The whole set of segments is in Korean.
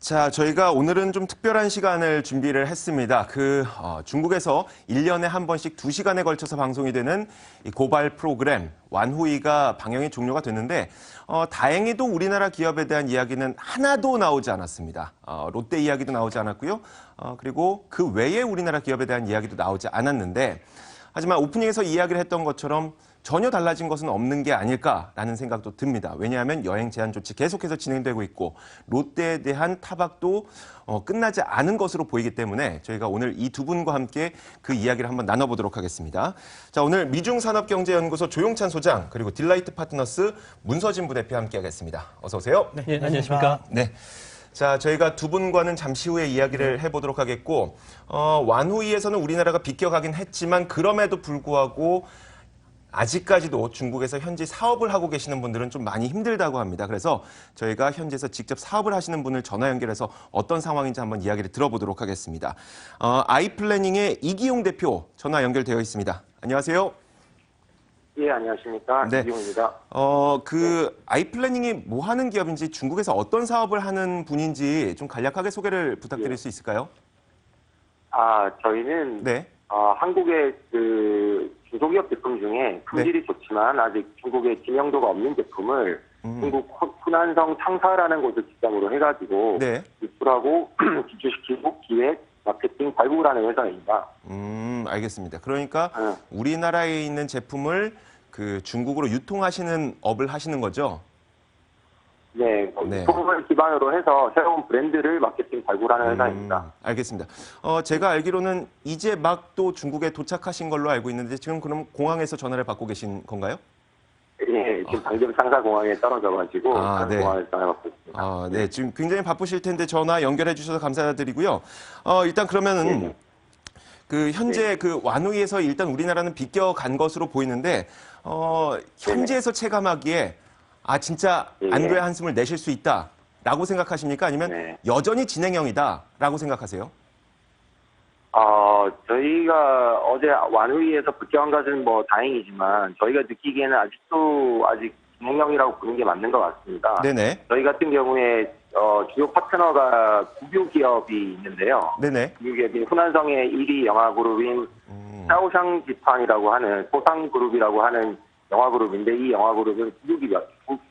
자, 저희가 오늘은 좀 특별한 시간을 준비를 했습니다. 중국에서 1년에 한 번씩 2시간에 걸쳐서 방송이 되는 이 고발 프로그램 완후이가 방영이 종료가 됐는데 다행히도 우리나라 기업에 대한 이야기는 하나도 나오지 않았습니다. 롯데 이야기도 나오지 않았고요. 그리고 그 외에 우리나라 기업에 대한 이야기도 나오지 않았는데 하지만 오프닝에서 이야기를 했던 것처럼 전혀 달라진 것은 없는 게 아닐까라는 생각도 듭니다. 왜냐하면 여행 제한 조치 계속해서 진행되고 있고 롯데에 대한 타박도 끝나지 않은 것으로 보이기 때문에 저희가 오늘 이 두 분과 함께 그 이야기를 한번 나눠보도록 하겠습니다. 자, 오늘 미중산업경제연구소 조용찬 소장 그리고 딜라이트 파트너스 문서진 부대표 함께하겠습니다. 어서 오세요. 네, 안녕하십니까. 네. 자, 저희가 두 분과는 잠시 후에 이야기를 해보도록 하겠고 완후이에서는 우리나라가 비껴가긴 했지만 그럼에도 불구하고 아직까지도 중국에서 현지 사업을 하고 계시는 분들은 좀 많이 힘들다고 합니다. 그래서 저희가 현지에서 직접 사업을 하시는 분을 전화 연결해서 어떤 상황인지 한번 이야기를 들어보도록 하겠습니다. 아이플래닝의 이기용 대표 전화 연결되어 있습니다. 안녕하세요. 예, 안녕하십니까. 네. 이기용입니다. 아이플래닝이 뭐 하는 기업인지 중국에서 어떤 사업을 하는 분인지 좀 간략하게 소개를 부탁드릴 수 있을까요? 저희는 네. 한국의 중소기업 제품 중에 품질이 좋지만 아직 중국에知명도가 없는 제품을 중국 후난성 창사라는 곳을 기점으로 해가지고 네. 유출하고 기초시키고 기획, 마케팅, 발굴을 하는 회사입니다. 알겠습니다. 그러니까 우리나라에 있는 제품을 중국으로 유통하시는 업을 하시는 거죠? 네, 제품을 기반으로 해서 새로운 브랜드를 마케팅 발굴하는 회사입니다. 알겠습니다. 제가 알기로는 이제 막 또 중국에 도착하신 걸로 알고 있는데 지금 그럼 공항에서 전화를 받고 계신 건가요? 예, 지금 방금 상사공항에 떨어져가지고 네. 공항에서 전화 받고 있습니다. 네, 지금 굉장히 바쁘실 텐데 전화 연결해 주셔서 감사드리고요. 일단 그러면은 현재 완후이에서 일단 우리나라는 비껴간 것으로 보이는데 현지에서 체감하기에 진짜 안도의 한숨을 내쉴 수 있다라고 생각하십니까? 아니면 여전히 진행형이다라고 생각하세요? 저희가 어제 완후이에서 비껴간 것은 뭐 다행이지만 저희가 느끼기에는 아직 진행형이라고 보는 게 맞는 것 같습니다. 네네. 저희 같은 경우에 주요 파트너가 국유 기업이 있는데요. 네네. 국유 기업이 후난성의 1위 영화그룹인 샤오샹 집团이라고 하는 소상그룹이라고 하는 영화그룹인데 이 영화그룹은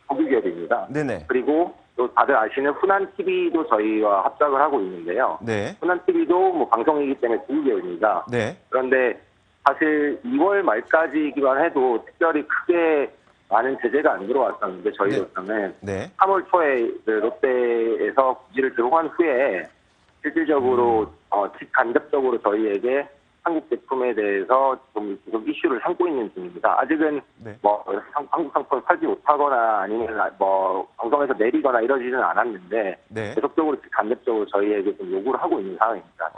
국유 기업입니다. 네네. 그리고 또 다들 아시는 후난TV도 저희와 합작을 하고 있는데요. 네. 후난TV도 뭐 방송이기 때문에 국유 기업입니다. 네. 그런데 사실 2월 말까지기만 해도 특별히 크게 많은 제재가 안 들어왔었는데 저희로서는 3월 초에 롯데에서 부지를 들어간 후에 실질적으로 간접적으로 저희에게 한국 제품에 대해서 좀 이슈를 삼고 있는 중입니다. 아직은 한국 상품을 팔지 못하거나 아니면 방송에서 내리거나 이러지는 않았는데 계속적으로 간접적으로 저희에게 좀 요구를 하고 있는 상황입니다.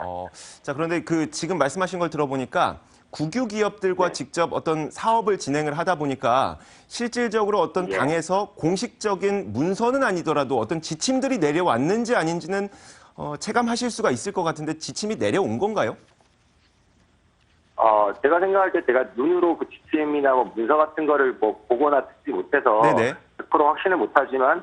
자, 그런데 지금 말씀하신 걸 들어보니까 국유 기업들과 직접 어떤 사업을 진행을 하다 보니까 실질적으로 어떤 당에서 공식적인 문서는 아니더라도 어떤 지침들이 내려왔는지 아닌지는 체감하실 수가 있을 것 같은데 지침이 내려온 건가요? 제가 생각할 때 제가 눈으로 그 지침이나 문서 같은 거를 보거나 듣지 못해서 100% 확신을 못하지만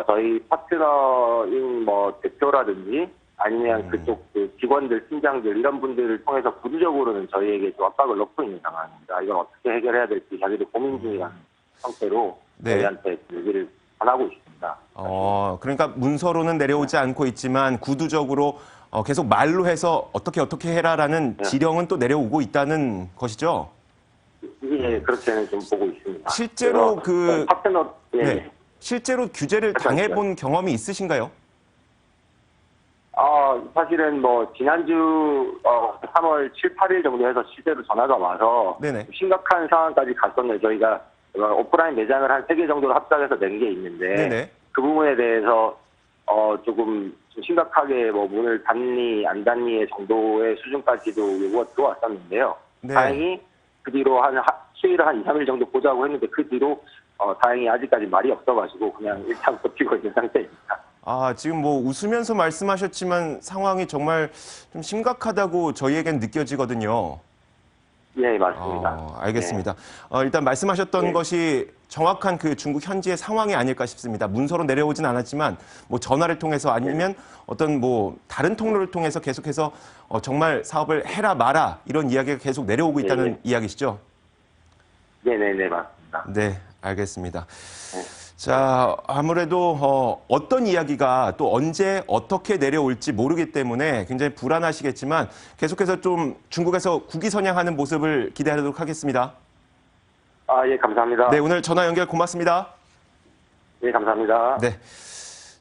저희 파트너인 대표라든지 아니면 그쪽 직원들, 팀장들 이런 분들을 통해서 구두적으로는 저희에게 좀 압박을 넣고 있는 상황입니다. 이걸 어떻게 해결해야 될지 자기들 고민 중이라는 형태로 저희한테 얘기를 전하고 있습니다. 그러니까 문서로는 내려오지 않고 있지만 구두적으로 계속 말로 해서 어떻게 해라라는 지령은 또 내려오고 있다는 것이죠? 예, 그렇게는 좀 보고 있습니다. 실제로 파트너, 실제로 규제를 당해본 경험이 있으신가요? 사실은 지난주 3월 7, 8일 정도 해서 실제로 전화가 와서 심각한 상황까지 갔었는데 저희가 오프라인 매장을 한 3개 정도로 합작해서 낸 게 있는데 그 부분에 대해서 조금 심각하게 문을 닫니 안 닫니의 정도의 수준까지도 요구가 들어왔었는데요. 다행히 그 뒤로 수위를 한 2, 3일 정도 보자고 했는데 그 뒤로 다행히 아직까지 말이 없어가지고 그냥 일단 버티고 있는 상태입니다. 지금 웃으면서 말씀하셨지만 상황이 정말 좀 심각하다고 저희에겐 느껴지거든요. 예, 맞습니다. 알겠습니다. 일단 말씀하셨던 것이 정확한 그 중국 현지의 상황이 아닐까 싶습니다. 문서로 내려오진 않았지만 뭐 전화를 통해서 아니면 어떤 뭐 다른 통로를 통해서 계속해서 정말 사업을 해라 마라 이런 이야기가 계속 내려오고 있다는 이야기시죠? 네네네, 맞습니다. 네, 알겠습니다. 자, 아무래도 어떤 이야기가 또 언제 어떻게 내려올지 모르기 때문에 굉장히 불안하시겠지만 계속해서 좀 중국에서 국위선양하는 모습을 기대하도록 하겠습니다. 예, 감사합니다. 네, 오늘 전화 연결 고맙습니다. 네, 감사합니다. 네.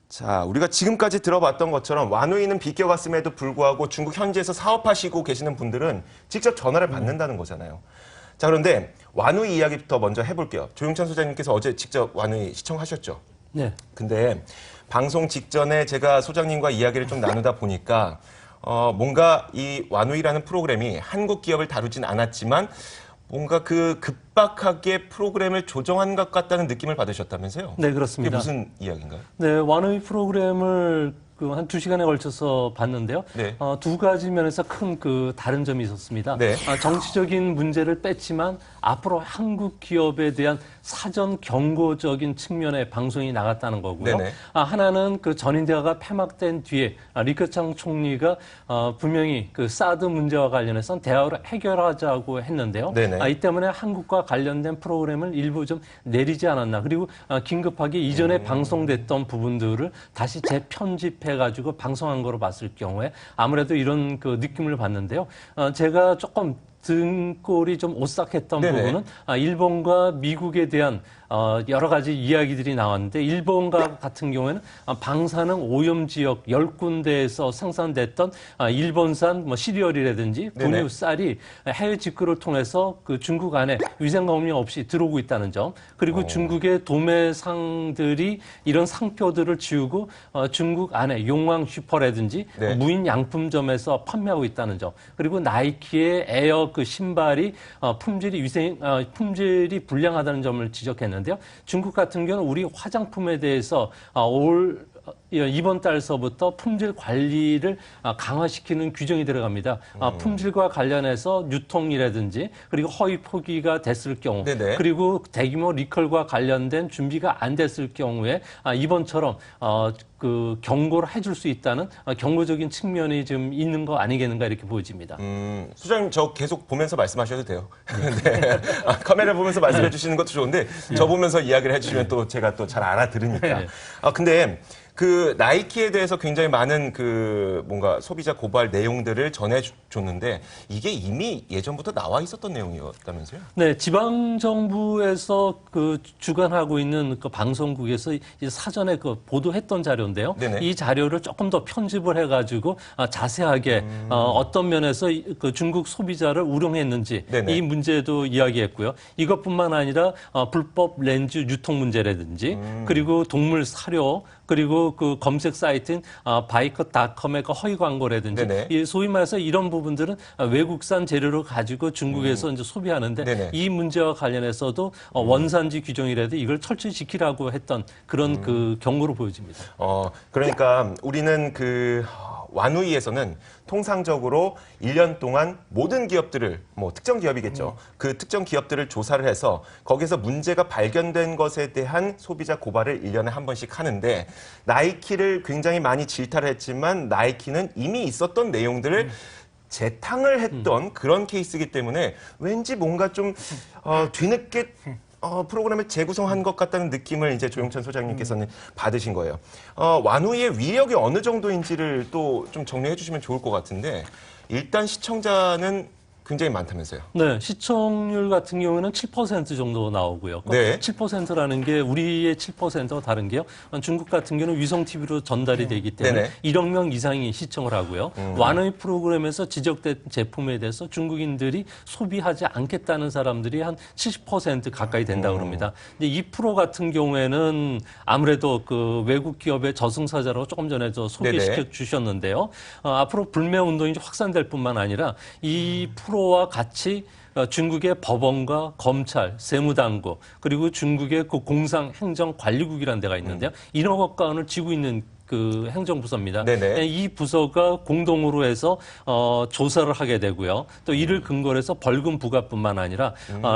자, 우리가 지금까지 들어봤던 것처럼 완후이는 비껴갔음에도 불구하고 중국 현지에서 사업하시고 계시는 분들은 직접 전화를 받는다는 거잖아요. 자, 그런데 완후이 이야기부터 먼저 해볼게요. 조용찬 소장님께서 어제 직접 완후이 시청하셨죠? 네. 근데 방송 직전에 제가 소장님과 이야기를 좀 나누다 보니까 뭔가 이 완후이라는 프로그램이 한국 기업을 다루진 않았지만 뭔가 그 급박하게 프로그램을 조정한 것 같다는 느낌을 받으셨다면서요? 네, 그렇습니다. 이게 무슨 이야기인가요? 네, 완후이 프로그램을 한 2시간에 걸쳐서 봤는데요. 네. 두 가지 면에서 큰 다른 점이 있었습니다. 네. 정치적인 문제를 뺐지만 앞으로 한국 기업에 대한 사전 경고적인 측면의 방송이 나갔다는 거고요. 네네. 하나는 전인대화가 폐막된 뒤에 리커창 총리가 분명히 사드 문제와 관련해서 대화로 해결하자고 했는데요. 네네. 이 때문에 한국과 관련된 프로그램을 일부 좀 내리지 않았나. 그리고 긴급하게 이전에 방송됐던 부분들을 다시 재편집해가지고 방송한 거로 봤을 경우에 아무래도 이런 느낌을 받는데요. 제가 조금 등골이 좀 오싹했던 네네. 부분은 일본과 미국에 대한 여러 가지 이야기들이 나왔는데 일본과 같은 경우에는 방사능 오염 지역 10군데에서 생산됐던 일본산 시리얼이라든지 분유, 쌀이 해외 직구를 통해서 중국 안에 위생검증 없이 들어오고 있다는 점, 그리고 중국의 도매상들이 이런 상표들을 지우고 중국 안에 용왕 슈퍼라든지 무인 양품점에서 판매하고 있다는 점, 그리고 나이키의 에어 신발이 품질이 불량하다는 점을 지적했는데요. 중국 같은 경우는 우리 화장품에 대해서 이번 달서부터 품질 관리를 강화시키는 규정이 들어갑니다. 품질과 관련해서 유통이라든지 그리고 허위 포기가 됐을 경우, 그리고 대규모 리컬과 관련된 준비가 안 됐을 경우에 이번처럼 경고를 해줄 수 있다는 경고적인 측면이 좀 있는 거 아니겠는가 이렇게 보여집니다. 소장님 저 계속 보면서 말씀하셔도 돼요. 네. 카메라 보면서 말씀해 주시는 것도 좋은데 저 보면서 이야기를 해주시면 또 제가 또 잘 알아들으니까. 근데 나이키에 대해서 굉장히 많은 뭔가 소비자 고발 내용들을 전해줬는데 이게 이미 예전부터 나와 있었던 내용이었다면서요? 네, 지방정부에서 주관하고 있는 방송국에서 사전에 보도했던 자료인데요. 네네. 이 자료를 조금 더 편집을 해가지고 자세하게 어떤 면에서 중국 소비자를 우롱했는지 이 문제도 이야기했고요. 이것뿐만 아니라 불법 렌즈 유통 문제라든지 그리고 동물 사료, 그리고 검색 사이트인 바이컷닷컴의 허위 광고라든지 이 소위 말해서 이런 부분들은 외국산 재료를 가지고 중국에서 이제 소비하는데 이 문제와 관련해서도 원산지 규정이라도 이걸 철저히 지키라고 했던 그런 경고로 보여집니다. 그러니까 우리는 완후이에서는 통상적으로 1년 동안 모든 기업들을, 특정 기업이겠죠. 그 특정 기업들을 조사를 해서 거기서 문제가 발견된 것에 대한 소비자 고발을 1년에 한 번씩 하는데 나이키를 굉장히 많이 질타를 했지만 나이키는 이미 있었던 내용들을 재탕을 했던 그런 케이스이기 때문에 왠지 뭔가 좀 뒤늦게 프로그램을 재구성한 것 같다는 느낌을 이제 조용찬 소장님께서는 받으신 거예요. 완후이의 위력이 어느 정도인지를 또 좀 정리해 주시면 좋을 것 같은데 일단 시청자는 굉장히 많다면서요? 네, 시청률 같은 경우는 7% 정도 나오고요. 7%라는 게 우리의 7%와 다른 게요. 중국 같은 경우는 위성 TV로 전달이 되기 때문에 1억 명 이상이 시청을 하고요. 완후이 프로그램에서 지적된 제품에 대해서 중국인들이 소비하지 않겠다는 사람들이 한 70% 가까이 된다고 합니다. 근데 이 프로 같은 경우에는 아무래도 외국 기업의 저승사자로 조금 전에 소개시켜 주셨는데요. 앞으로 불매 운동이 확산될 뿐만 아니라 이 프로와 같이 중국의 법원과 검찰, 세무당국, 그리고 중국의 공상행정관리국이라는 데가 있는데요. 이런 것과를 쥐고 있는 그 행정부서입니다. 네네. 이 부서가 공동으로 해서 조사를 하게 되고요. 또 이를 근거로 해서 벌금 부과뿐만 아니라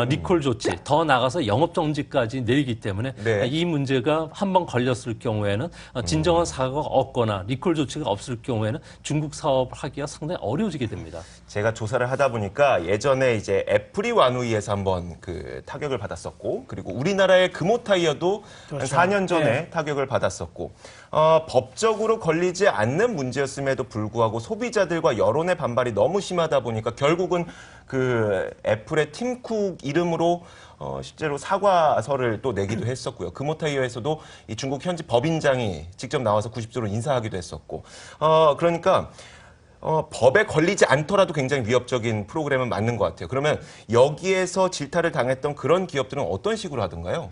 리콜 조치, 더 나가서 영업 정지까지 내리기 때문에 네. 이 문제가 한번 걸렸을 경우에는 진정한 사과가 없거나 리콜 조치가 없을 경우에는 중국 사업을 하기가 상당히 어려워지게 됩니다. 제가 조사를 하다 보니까 예전에 이제 애플이 완후이에서 한번 그 타격을 받았었고, 그리고 우리나라의 금호타이어도 그렇죠. 한 4년 전에 네. 타격을 받았었고, 법적으로 걸리지 않는 문제였음에도 불구하고 소비자들과 여론의 반발이 너무 심하다 보니까 결국은 그 애플의 팀쿡 이름으로 실제로 사과서를 또 내기도 했었고요. 금호타이어에서도 이 중국 현지 법인장이 직접 나와서 90도로 인사하기도 했었고, 그러니까 법에 걸리지 않더라도 굉장히 위협적인 프로그램은 맞는 것 같아요. 그러면 여기에서 질타를 당했던 그런 기업들은 어떤 식으로 하던가요?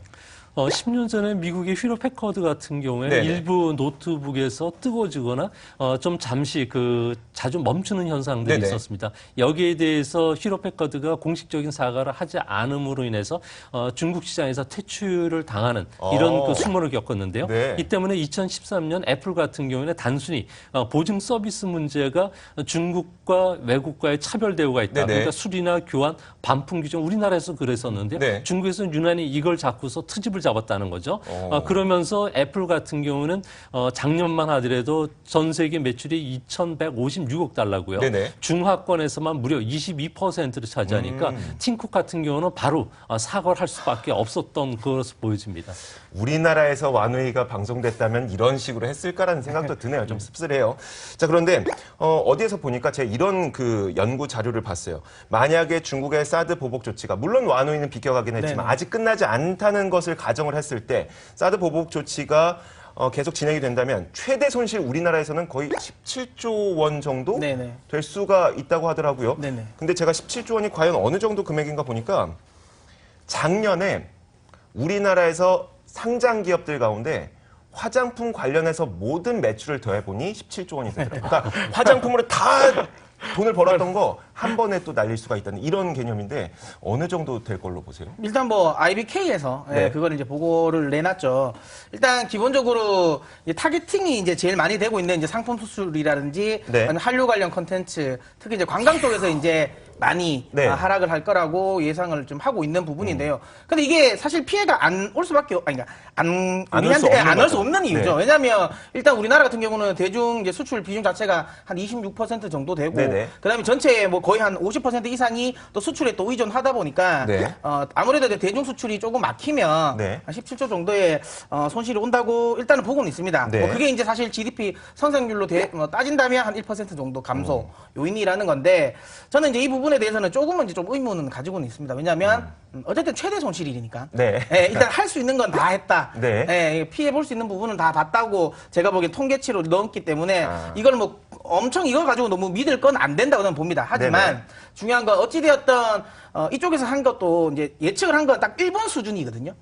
10년 전에 미국의 휘로 패커드 같은 경우에는 네네. 일부 노트북에서 뜨거워지거나 좀 잠시 자주 멈추는 현상들이 네네. 있었습니다. 여기에 대해서 휘로 패커드가 공식적인 사과를 하지 않음으로 인해서 중국 시장에서 퇴출을 당하는 이런 그 수모를 겪었는데요. 네. 이 때문에 2013년 애플 같은 경우에는 단순히 보증 서비스 문제가 중국과 외국과의 차별 대우가 있다. 네네. 그러니까 수리나 교환, 반품 규정 우리나라에서 그랬었는데요. 네. 중국에서는 유난히 이걸 잡고서 트집을 잡았다는 거죠. 그러면서 애플 같은 경우는 작년만 하더라도 전 세계 매출이 2,156억 달러고요. 네네. 중하권에서만 무려 22%를 차지하니까 팀쿡 같은 경우는 바로 사과를 할 수밖에 없었던 것으로 보여집니다. 우리나라에서 완우이가 방송됐다면 이런 식으로 했을까라는 생각도 드네요. 좀 씁쓸해요. 자, 그런데 어디에서 보니까 제가 이런 그 연구 자료를 봤어요. 만약에 중국의 사드 보복 조치가 물론 완우이는 비껴가긴 했지만 네네. 아직 끝나지 않다는 것을 가정을 했을 때 사드 보복 조치가 계속 진행이 된다면 최대 손실 우리나라에서는 거의 17조 원 정도 네네. 될 수가 있다고 하더라고요. 네네. 근데 제가 17조 원이 과연 어느 정도 금액인가 보니까 작년에 우리나라에서 상장 기업들 가운데 화장품 관련해서 모든 매출을 더해보니 17조 원이 되더라고요. 그러니까 화장품으로 다 돈을 벌었던 거 한 번에 또 날릴 수가 있다는 이런 개념인데 어느 정도 될 걸로 보세요? 일단 뭐 IBK에서 네. 그걸 이제 보고를 내놨죠. 일단 기본적으로 이제 타겟팅이 이제 제일 많이 되고 있는 이제 상품 수출이라든지 네. 아니면 한류 관련 콘텐츠, 특히 이제 관광 쪽에서 이제 많이 네. 하락을 할 거라고 예상을 좀 하고 있는 부분인데요. 근데 이게 사실 피해가 안 올 수밖에 그러니까 안올 수 우리한테 없는 안 올 수 거죠. 없는 이유죠. 네. 왜냐하면 일단 우리나라 같은 경우는 대중 이제 수출 비중 자체가 한 26% 정도 되고, 네네. 그다음에 전체 뭐 거의 한 50% 이상이 또 수출에 또 의존하다 보니까 네. 아무래도 이제 대중 수출이 조금 막히면 네. 한 17조 정도의 손실이 온다고 일단은 보고는 있습니다. 네. 뭐 그게 이제 사실 GDP 성장률로 따진다면 한 1% 정도 감소 요인이라는 건데, 저는 이제 이 부분에 대해서는 조금은 이제 좀 의문은 가지고는 있습니다. 왜냐하면 어쨌든 최대 손실이니까. 네. 예, 일단 할 수 있는 건 다 했다. 네. 예, 피해 볼 수 있는 부분은 다 봤다고 제가 보기엔 통계치로 넘기 때문에 이걸 뭐 엄청 이걸 가지고 너무 믿을 건 안 된다고 저는 봅니다. 하지만 네네. 중요한 건 어찌되었던 이쪽에서 한 것도 이제 예측을 한 건 딱 일본 수준이거든요.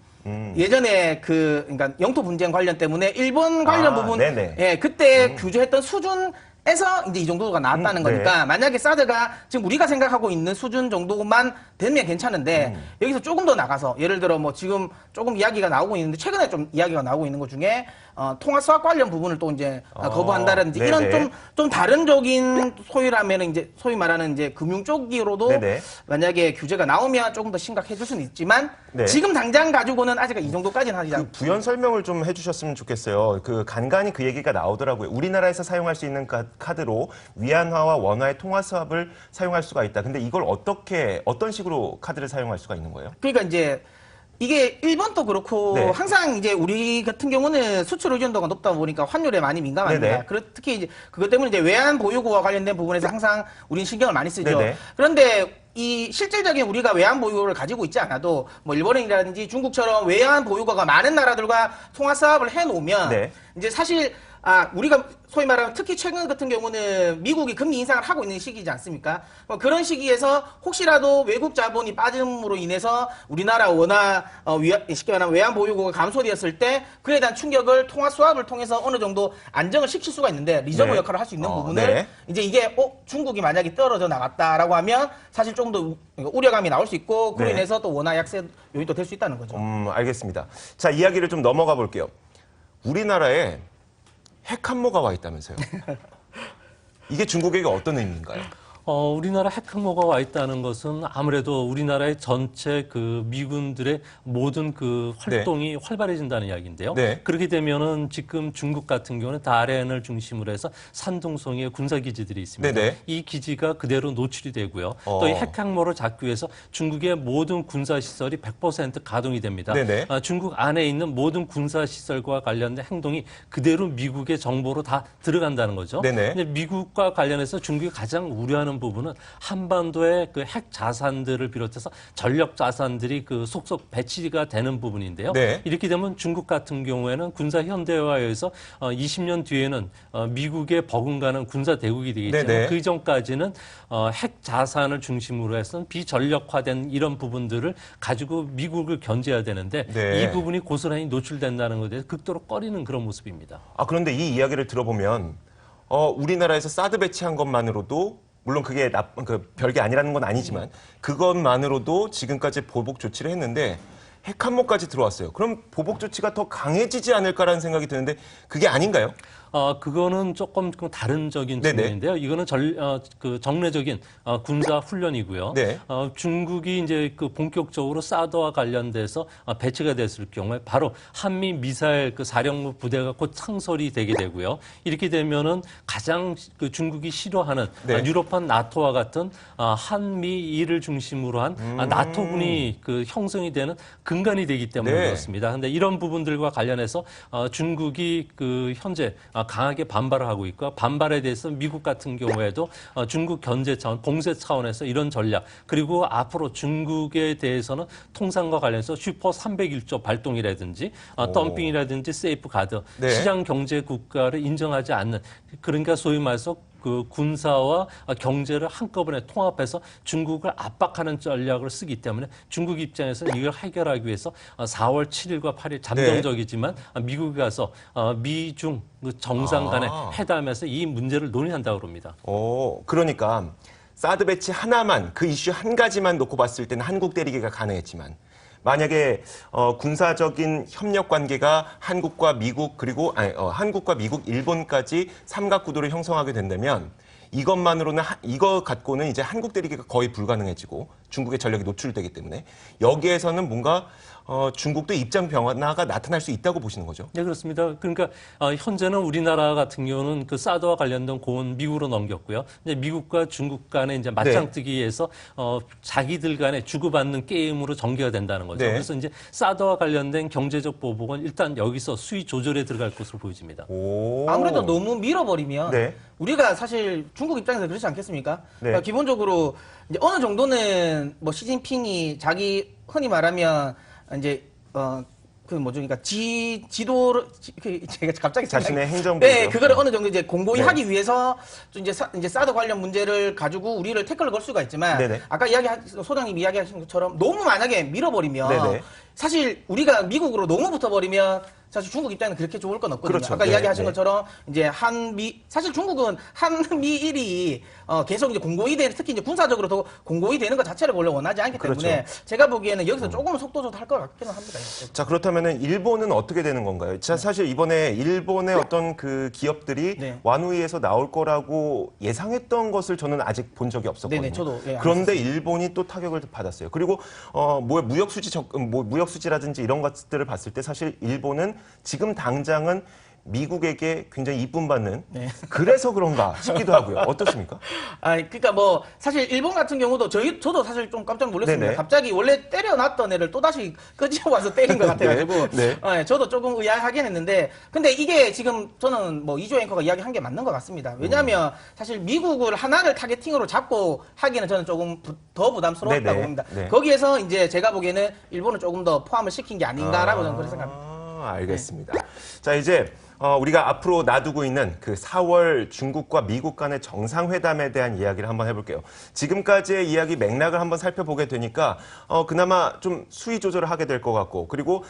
예전에 그러니까 영토 분쟁 관련 때문에 일본 관련 부분, 네네. 예, 그때 규제했던 수준에서 이제 이 정도가 나왔다는 네. 거니까, 만약에 사드가 지금 우리가 생각하고 있는 수준 정도만 되면 괜찮은데 여기서 조금 더 나가서, 예를 들어 뭐 지금 조금 이야기가 나오고 있는데 최근에 좀 이야기가 나오고 있는 것 중에 통화 수학 관련 부분을 또 이제 거부한다든지 네네. 이런 좀 다른적인 소위라면 이제 소위 말하는 이제 금융 쪽으로도 네네. 만약에 규제가 나오면 조금 더 심각해질 수는 있지만 네. 지금 당장 가지고는 아직 이 정도까지는 하지 그 않. 부연 설명을 좀 해주셨으면 좋겠어요. 그 간간히 그 얘기가 나오더라고요. 우리나라에서 사용할 수 있는 카드로 위안화와 원화의 통화 수합을 사용할 수가 있다. 근데 이걸 어떤 식으로 카드를 사용할 수가 있는 거예요? 그러니까 이제 이게 일본도 그렇고 네. 항상 이제 우리 같은 경우는 수출 의존도가 높다 보니까 환율에 많이 민감합니다. 네네. 특히 이제 그것 때문에 이제 외환 보유고와 관련된 부분에서 항상 우리는 신경을 많이 쓰죠. 네네. 그런데 이 실질적인 우리가 외환 보유고를 가지고 있지 않아도 뭐 일본이라든지 중국처럼 외환 보유고가 많은 나라들과 통화 사업을 해놓으면 네. 이제 사실 우리가 소위 말하면 특히 최근 같은 경우는 미국이 금리 인상을 하고 있는 시기이지 않습니까? 그런 시기에서 혹시라도 외국 자본이 빠짐으로 인해서 우리나라 원화 쉽게 말하면 외환 보유고가 감소되었을 때 그에 대한 충격을 통화 수합을 통해서 어느 정도 안정을 시킬 수가 있는데, 리저브 네. 역할을 할 수 있는 부분을 네. 이제 이게 중국이 만약에 떨어져 나갔다라고 하면 사실 좀 더 우려감이 나올 수 있고, 그로 네. 인해서 또 원화 약세 요인도 될 수 있다는 거죠. 알겠습니다. 자, 이야기를 좀 넘어가 볼게요. 우리나라에 핵 함모가 와 있다면서요. 이게 중국에게 어떤 의미인가요? 우리나라 핵 항모가 와 있다는 것은 아무래도 우리나라의 전체 그 미군들의 모든 그 활동이 활발해진다는 이야기인데요. 네. 그렇게 되면은 지금 중국 같은 경우는 다롄을 중심으로 해서 산둥성의 군사 기지들이 있습니다. 네네. 이 기지가 그대로 노출이 되고요. 또 이 핵 항모를 잡기 위해서 중국의 모든 군사 시설이 100% 가동이 됩니다. 네네. 중국 안에 있는 모든 군사 시설과 관련된 행동이 그대로 미국의 정보로 다 들어간다는 거죠. 네네. 근데 미국과 관련해서 중국이 가장 우려하는 부분은 한반도의 그 핵 자산들을 비롯해서 전력 자산들이 그 속속 배치가 되는 부분인데요. 네. 이렇게 되면 중국 같은 경우에는 군사 현대화에 의해서 20년 뒤에는 미국의 버금가는 군사 대국이 되겠지만 네네. 그 전까지는 핵 자산을 중심으로 해서 비전력화된 이런 부분들을 가지고 미국을 견제해야 되는데 네. 이 부분이 고스란히 노출된다는 것에 대해서 극도로 꺼리는 그런 모습입니다. 그런데 이 이야기를 들어보면 우리나라에서 사드 배치한 것만으로도 물론 그게 별게 아니라는 건 아니지만 그것만으로도 지금까지 보복 조치를 했는데 핵 함모까지 들어왔어요. 그럼 보복 조치가 더 강해지지 않을까라는 생각이 드는데 그게 아닌가요? 그거는 조금 다른적인 네네. 측면인데요. 이거는 그 정례적인 군사 훈련이고요. 네. 중국이 이제 그 본격적으로 사드와 관련돼서 배치가 됐을 경우에 바로 한미 미사일 그 사령부 부대가 곧 창설이 되게 되고요. 이렇게 되면은 가장 그 중국이 싫어하는 네. 유럽판 나토와 같은 한미일을 중심으로 한 나토군이 그 형성이 되는 근간이 되기 때문에 네. 그렇습니다. 근데 이런 부분들과 관련해서 중국이 그 현재 강하게 반발을 하고 있고 반발에 대해서 미국 같은 경우에도 중국 견제 차원, 봉쇄 차원에서 이런 전략 그리고 앞으로 중국에 대해서는 통상과 관련해서 슈퍼 301조 발동이라든지 덤핑이라든지 세이프 가드 네. 시장 경제 국가를 인정하지 않는 그러니까 소위 말해서 그 군사와 경제를 한꺼번에 통합해서 중국을 압박하는 전략을 쓰기 때문에 중국 입장에서는 이걸 해결하기 위해서 4월 7일과 8일 잠정적이지만 미국에 가서 미중 정상 간의 회담에서 이 문제를 논의한다고 합니다. 그러니까 사드 배치 하나만 그 이슈 한 가지만 놓고 봤을 때는 한국 때리기가 가능했지만 만약에 군사적인 협력 관계가 한국과 미국 그리고 한국과 미국, 일본까지 삼각구도를 형성하게 된다면 이것만으로는 이거 갖고는 이제 한국 때리기가 거의 불가능해지고 중국의 전력이 노출되기 때문에 여기에서는 뭔가 중국도 입장 변화가 나타날 수 있다고 보시는 거죠? 네, 그렇습니다. 그러니까 현재는 우리나라 같은 경우는 그 사드와 관련된 고은 미국으로 넘겼고요. 이제 미국과 중국 간에 이제 맞짱뜨기에서 자기들 간에 주고받는 게임으로 전개가 된다는 거죠. 네. 그래서 이제 사드와 관련된 경제적 보복은 일단 여기서 수위 조절에 들어갈 것으로 보여집니다. 아무래도 너무 밀어버리면 네. 우리가 사실 중국 입장에서 그렇지 않겠습니까? 네. 그러니까 기본적으로 이제 어느 정도는 뭐 시진핑이 자기 흔히 말하면 이제 그 뭐죠? 그러니까 지도를 제가 갑자기 자신의 행정부 네, 그거를 어느 정도 이제 공고히 네. 하기 위해서 좀 이제 사드 관련 문제를 가지고 우리를 태클을 걸 수가 있지만 네네. 아까 소장님 이야기하신 것처럼 너무 만약에 밀어버리면 네네. 사실 우리가 미국으로 너무 붙어버리면 사실 중국 입장에는 그렇게 좋을 건 없거든요. 그렇죠. 아까 네, 이야기하신 네. 것처럼 이제 사실 중국은 한미일이 계속 이제 공고히 되는 특히 이제 군사적으로 더 공고히 되는 것 자체를 원래 원하지 않기 때문에 그렇죠. 제가 보기에는 여기서 조금은 속도 조절할 것 같기는 합니다. 자, 그렇다면은 일본은 어떻게 되는 건가요? 자, 사실 이번에 일본의 어떤 그 기업들이 네. 완후이에서 나올 거라고 예상했던 것을 저는 아직 본 적이 없었거든요. 네네, 저도, 예, 그런데 일본이 또 타격을 받았어요. 그리고 무역수지라든지 이런 것들을 봤을 때 사실 일본은 지금 당장은 미국에게 굉장히 이쁨 받는 네. 그래서 그런가 싶기도 하고요. 어떻습니까? 그러니까 뭐 사실 일본 같은 경우도 저도 사실 좀 깜짝 놀랐습니다. 네네. 갑자기 원래 때려놨던 애를 또 다시 끄집어 와서 때린 것 같아가지고 네. 저도 조금 의아하긴 했는데 근데 이게 지금 저는 뭐 이조 앵커가 이야기한 게 맞는 것 같습니다. 왜냐하면 사실 미국을 하나를 타겟팅으로 잡고 하기에는 저는 조금 더 부담스러웠다고 네네. 봅니다. 네. 거기에서 이제 제가 보기에는 일본을 조금 더 포함을 시킨 게 아닌가라고 저는 그렇게 생각합니다. 알겠습니다. 자, 이제 우리가 앞으로 놔두고 있는 그 4월 중국과 미국 간의 정상회담에 대한 이야기를 한번 해볼게요. 지금까지의 이야기 맥락을 한번 살펴보게 되니까 그나마 좀 수위 조절을 하게 될 것 같고 그리고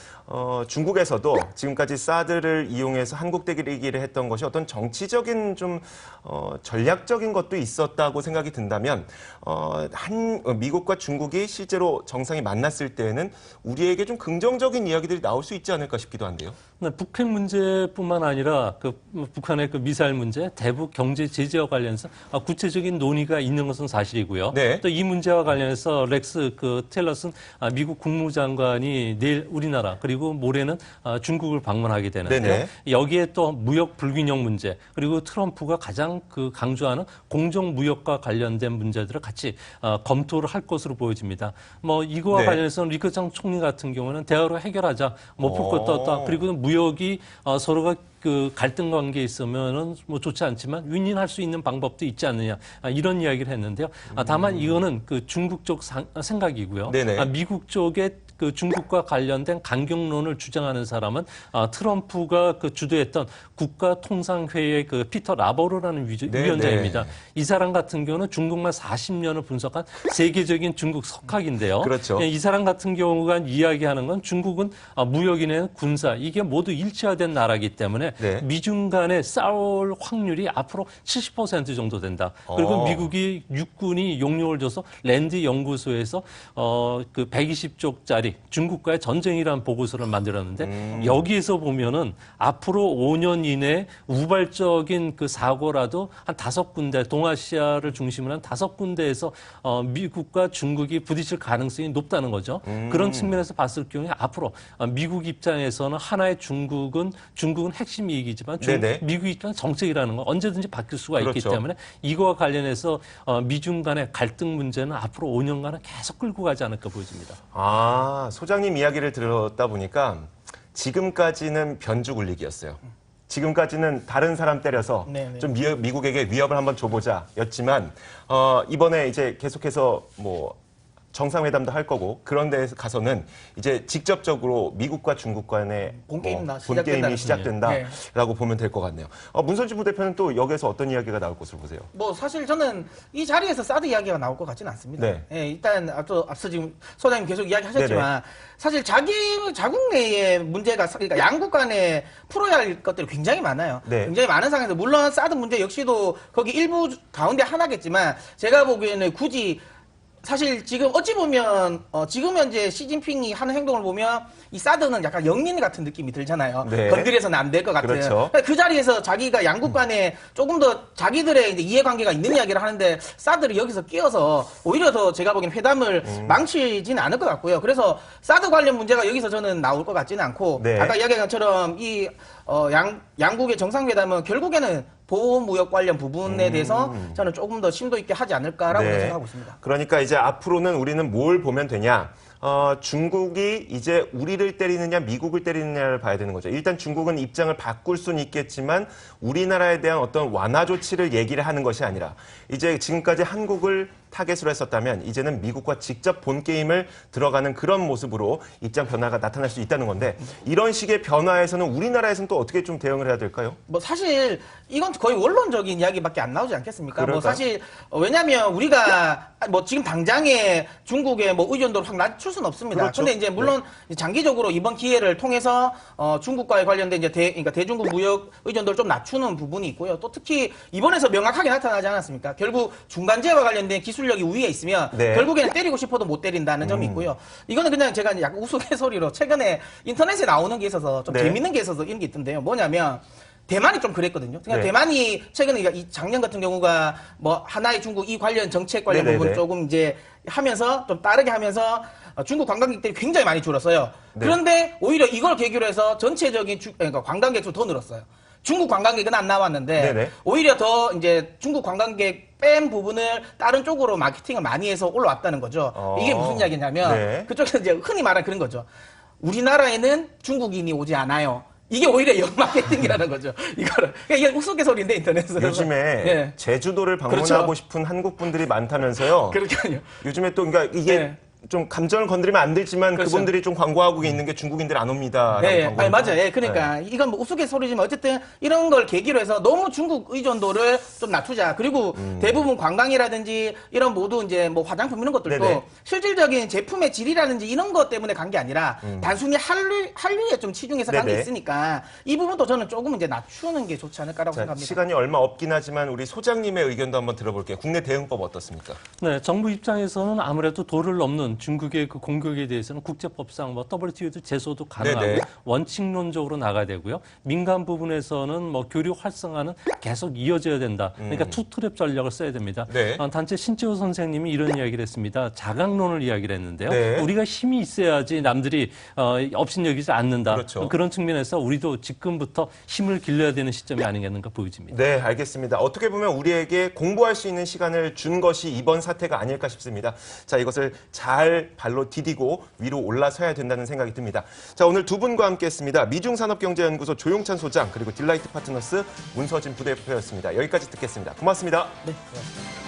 중국에서도 지금까지 사드를 이용해서 한국 때리기를 했던 것이 어떤 정치적인 좀 전략적인 것도 있었다고 생각이 든다면 미국과 중국이 실제로 정상이 만났을 때에는 우리에게 좀 긍정적인 이야기들이 나올 수 있지 않을까 싶기도 한데요. 북핵 문제뿐만 아니라 북한의 미사일 문제, 대북 경제 제재와 관련해서 구체적인 논의가 있는 것은 사실이고요. 네. 또 이 문제와 관련해서 렉스 틸러슨 미국 국무장관이 내일 우리나라 그리고 모레는 중국을 방문하게 되는데요. 네네. 여기에 또 무역 불균형 문제 그리고 트럼프가 가장 강조하는 공정 무역과 관련된 문제들을 같이 검토를 할 것으로 보여집니다. 이거와 네. 관련해서는 리커창 총리 같은 경우는 대화로 해결하자. 못 풀 것도 없다. 그리고 무역이 서로가 갈등 관계에 있으면은 좋지 않지만 윈윈할 수 있는 방법도 있지 않느냐 이런 이야기를 했는데요. 다만 이거는 중국 쪽 생각이고요. 네네. 미국 쪽에 중국과 관련된 강경론을 주장하는 사람은 트럼프가 주도했던 국가통상회의 피터 라버로라는 위원장입니다. 이 사람 같은 경우는 중국만 40년을 분석한 세계적인 중국 석학인데요. 그렇죠. 이 사람 같은 경우가 이야기하는 건 중국은 무역이나 군사 이게 모두 일체화된 나라이기 때문에 네. 미중 간에 싸울 확률이 앞으로 70% 정도 된다. 그리고 미국이 육군이 용역을 줘서 랜드 연구소에서 120쪽짜리 중국과의 전쟁이라는 보고서를 만들었는데 여기에서 보면은 앞으로 5년 이내에 우발적인 사고라도 한 5군데 동아시아를 중심으로 한 5군데에서 미국과 중국이 부딪힐 가능성이 높다는 거죠. 그런 측면에서 봤을 경우에 앞으로 미국 입장에서는 하나의 중국은 핵심 이익이지만 미국 입장은 정책이라는 건 언제든지 바뀔 수가 있기 그렇죠. 때문에 이거와 관련해서 미중 간의 갈등 문제는 앞으로 5년간은 계속 끌고 가지 않을까 보여집니다. 소장님 이야기를 들었다 보니까 지금까지는 변주 굴리기였어요. 지금까지는 다른 사람 때려서 네네. 좀 미국에게 위협을 한번 줘보자 였지만 이번에 이제 계속해서 정상회담도 할 거고 그런 데서 가서는 이제 직접적으로 미국과 중국 간의 본 게임이 시작된다라고 보면 될 것 같네요. 문선주 부대표는 또 여기에서 어떤 이야기가 나올 것으로 보세요? 사실 저는 이 자리에서 사드 이야기가 나올 것 같지는 않습니다. 네. 예, 일단 앞서 지금 소장님 계속 이야기하셨지만 사실 자국 내의 문제가 그러니까 양국 간에 풀어야 할 것들이 굉장히 많아요. 네. 굉장히 많은 상황에서 물론 사드 문제 역시도 거기 일부 가운데 하나겠지만 제가 보기에는 굳이 사실 지금 어찌 보면 지금 현재 시진핑이 하는 행동을 보면 이 사드는 약간 영민 같은 느낌이 들잖아요. 네. 건드려서는 안 될 것 같은. 그렇죠. 그 자리에서 자기가 양국 간에 조금 더 자기들의 이제 이해관계가 있는 이야기를 하는데 사드를 여기서 끼워서 오히려 더 제가 보기엔 회담을 망치지는 않을 것 같고요. 그래서 사드 관련 문제가 여기서 저는 나올 것 같지는 않고 네. 아까 이야기한 것처럼 이 양국의 정상회담은 결국에는 보호무역 관련 부분에 대해서 저는 조금 더 심도 있게 하지 않을까라고 생각하고 있습니다. 그러니까 이제 앞으로는 우리는 뭘 보면 되냐? 중국이 이제 우리를 때리느냐 미국을 때리느냐를 봐야 되는 거죠. 일단 중국은 입장을 바꿀 수는 있겠지만 우리나라에 대한 어떤 완화 조치를 얘기를 하는 것이 아니라 이제 지금까지 한국을 타겟으로 했었다면 이제는 미국과 직접 본 게임을 들어가는 그런 모습으로 입장 변화가 나타날 수 있다는 건데 이런 식의 변화에서는 우리나라에서는 또 어떻게 좀 대응을 해야 될까요? 사실 이건 거의 원론적인 이야기밖에 안 나오지 않겠습니까? 그럴까요? 사실 왜냐하면 우리가 지금 당장에 중국의 의존도를 확 낮출 수는 없습니다. 그렇죠. 근데 이제 물론 장기적으로 이번 기회를 통해서 중국과의 관련된 이제 그러니까 대중국 무역 의존도를 좀 낮추는 부분이 있고요. 또 특히 이번에서 명확하게 나타나지 않았습니까? 결국 중간재와 관련된 기술력이 우위에 있으면 결국에는 때리고 싶어도 못 때린다는 점이 있고요. 이거는 그냥 제가 약간 우스갯소리로 최근에 인터넷에 나오는 게 있어서 좀 재밌는 게 있어서 이런 게 있던데요. 뭐냐면 대만이 좀 그랬거든요. 그러니까 대만이 최근에 이 작년 같은 경우가 하나의 중국 이 관련 정책 관련 부분 조금 이제 하면서 좀 따르게 하면서 중국 관광객들이 굉장히 많이 줄었어요. 그런데 오히려 이걸 계기로 해서 전체적인 그러니까 관광객 수 더 늘었어요. 중국 관광객은 안 나왔는데 오히려 더 이제 중국 관광객 뺀 부분을 다른 쪽으로 마케팅을 많이 해서 올라왔다는 거죠. 이게 무슨 이야기냐면 그쪽에서 이제 흔히 말하는 그런 거죠. 우리나라에는 중국인이 오지 않아요. 이게 오히려 역마케팅이라는 거죠. 이거를. 그러니까 이게 우스갯소리인데 인터넷에서. 요즘에 제주도를 방문하고 싶은 한국 분들이 많다면서요. 그러니까요. 요즘에 또 그러니까 이게 좀 감정을 건드리면 안 되지만 그분들이 좀 광고하고 있는 게 중국인들 안 옵니다. 맞아요. 그러니까 이건 우스갯소리지만 어쨌든 이런 걸 계기로 해서 너무 중국 의존도를 좀 낮추자. 그리고 대부분 관광이라든지 이런 모두 이제 화장품 이런 것들도 실질적인 제품의 질이라든지 이런 것 때문에 간 게 아니라 단순히 한류에 좀 치중해서 간 게 있으니까 이 부분도 저는 조금 이제 낮추는 게 좋지 않을까라고 생각합니다. 시간이 얼마 없긴 하지만 우리 소장님의 의견도 한번 들어볼게요. 국내 대응법 어떻습니까? 네, 정부 입장에서는 아무래도 도를 넘는 보면 중국의 그 공격에 대해서는 국제법상 뭐 WTO도 제소도 가능하고 네네. 원칙론적으로 나가야 되고요. 민간 부분에서는 뭐 교류 활성화는 계속 이어져야 된다. 그러니까 투트랩 전략을 써야 됩니다. 네. 단체 신재호 선생님이 이런 이야기를 했습니다. 자강론을 이야기를 했는데요. 네. 우리가 힘이 있어야지 남들이 업신여기지 않는다. 그렇죠. 그런 측면에서 우리도 지금부터 힘을 길러야 되는 시점이 아니겠는가 보여집니다. 네, 알겠습니다. 어떻게 보면 우리에게 공부할 수 있는 시간을 준 것이 이번 사태가 아닐까 싶습니다. 자, 이것을 잘 발로 디디고 위로 올라서야 된다는 생각이 듭니다. 자, 오늘 두 분과 함께 했습니다. 미중산업경제연구소 조용찬 소장 그리고 딜라이트 파트너스 문서진 부대표였습니다. 여기까지 듣겠습니다. 고맙습니다. 네, 고맙습니다.